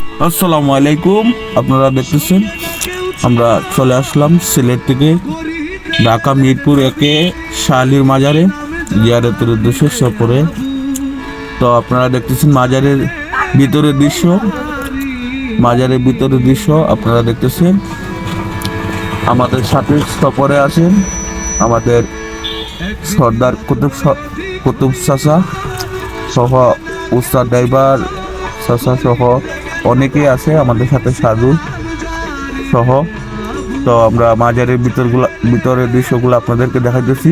আসসালামু আলাইকুম। আপনারা দেখতেছেন আমরা চলে আসলাম সিলেট থেকে ঢাকা মিরপুর একে শাহলির মাজারে জিয়ারতের উদ্দেশ্যে সফরে। তো আপনারা দেখতেছেন মাজারের ভিতরের দৃশ্য আপনারা দেখতেছেন। আমাদের সাথে সফরে আছেন আমাদের সর্দার কুতুব চাচা সহ উস্তাদ ড্রাইভার চাচা সহ অনেকেই আছে আমাদের সাথে, সাধু সহ। তো আমরা মাজারের ভিতরের দৃশ্যগুলো আপনাদেরকে দেখাইতেছি।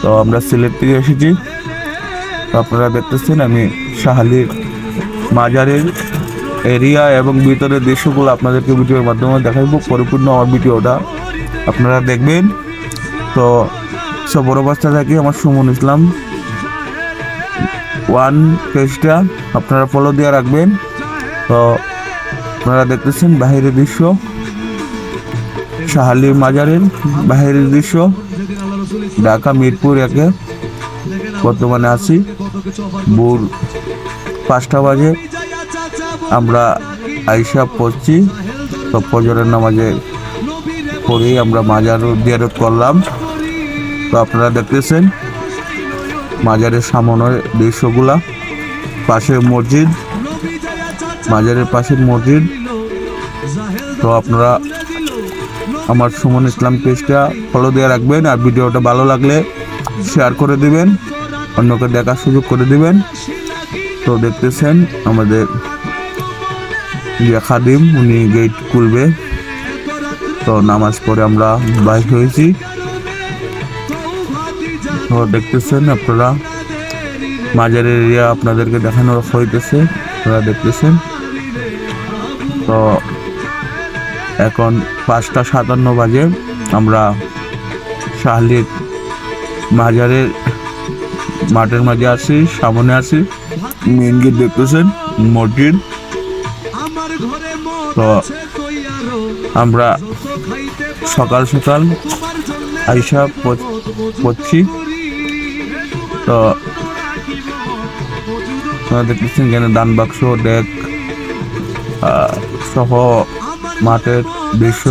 তো আমরা সিলেট থেকে এসেছি। তো আপনারা দেখতেছেন আমি শাহলির মাজারের এরিয়া এবং ভিতরের দৃশ্যগুলো আপনাদেরকে ভিডিওর মাধ্যমে দেখাইব। পরিপূর্ণ আমার ভিডিওটা আপনারা দেখবেন। তো সব বড় বাচ্চা থাকি আমার সুমন ইসলাম 1 পেজটা আপনারা ফলো দিয়ে রাখবেন। তো আপনারা দেখতেছেন বাহিরের দৃশ্য, শাহলির মাজারের বাহিরের দৃশ্য, ঢাকা মিরপুর একে বর্তমানে আছি। ভোর 5টা বাজে আমরা আইসা পড়ছি। তো ফজরের নামাজে পড়েই আমরা মাজার জিয়ারত করলাম। তো আপনারা দেখতেছেন মাজারের সামনের দৃশ্যগুলা, পাশে মসজিদ, মাজারের পাশে মসজিদ। তো আপনারা আমার সুমন ইসলাম পেজটা ফলো দিয়ে রাখবেন, আর ভিডিওটা ভালো লাগলে শেয়ার করে দিবেন, অন্যকে দেখার সুযোগ করে দিবেন। তো দেখতেছেন আমাদের খাদিম, উনি গেট খুলবে। তো নামাজ পড়ে আমরা বাইর হয়েছি। তো দেখতেছেন আপনারা মাজারের এরিয়া আপনাদেরকে দেখানো হইতেছে, আপনারা দেখতেছেন। তো এখন 5টা 57 বাজে আমরা শাহলির মাজারের মাঠের মাঝে আছি, সামনে আছি। মেন গেট দেখতেছেন, মসজিদ। তো আমরা সকাল সকাল আইসা পড়ছি। তো আপনারা দেখতেছেন এখানে দান বাক্স, ডেক সহ মাঠের দৃশ্য।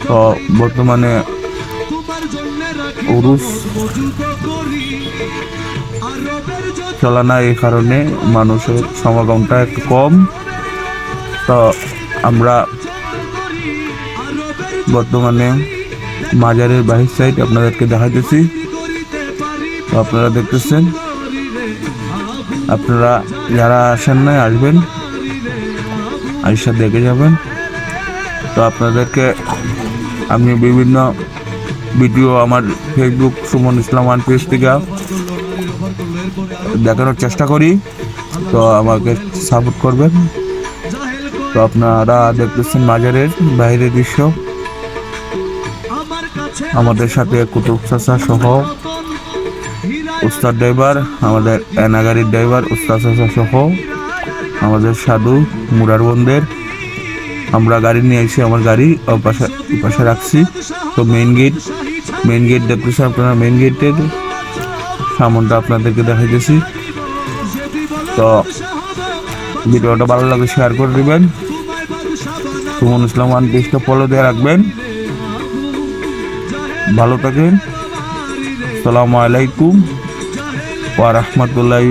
তো বর্তমানে উরুস চলা না, এই কারণে মানুষের সমাগমটা একটু কম। তো আমরা বর্তমানে মাজারের বাহির সাইড আপনাদেরকে দেখাইতেছি। তো আপনারা দেখতেছেন, আপনারা যারা আসেন নাই আসবেন, আইসা দেখে যাবেন। তো আপনাদেরকে আমি বিভিন্ন ভিডিও আমার ফেসবুক সুমন ইসলাম 1 পেজ থেকে দেখানোর চেষ্টা করি। তো আমাকে সাপোর্ট করবেন। তো আপনারা দেখতেছেন মাজারের বাইরের দৃশ্য, আমাদের সাথে কুতুব চাচা সহ উস্তাদ ড্রাইভার, আমাদের এনা গাড়ির ড্রাইভার উস্তাদ চাচা সহ আমাদের সাধু মুরার বন্দের। আমরা গাড়ি নিয়ে এসে আমার গাড়ি পাশে রাখছি। তো মেইন গেট দেখতেছেন আপনারা, মেইন গেটের সামনটা আপনাদেরকে দেখাইতেছি। তো ভিডিওটা ভালো লাগে শেয়ার করে দিবেন, সুমন ইসলাম 1 পেজটা ফলো দিয়ে রাখবেন। ভালো থাকেন। আসসালামু আলাইকুম ওয়া রাহমাতুল্লাহি।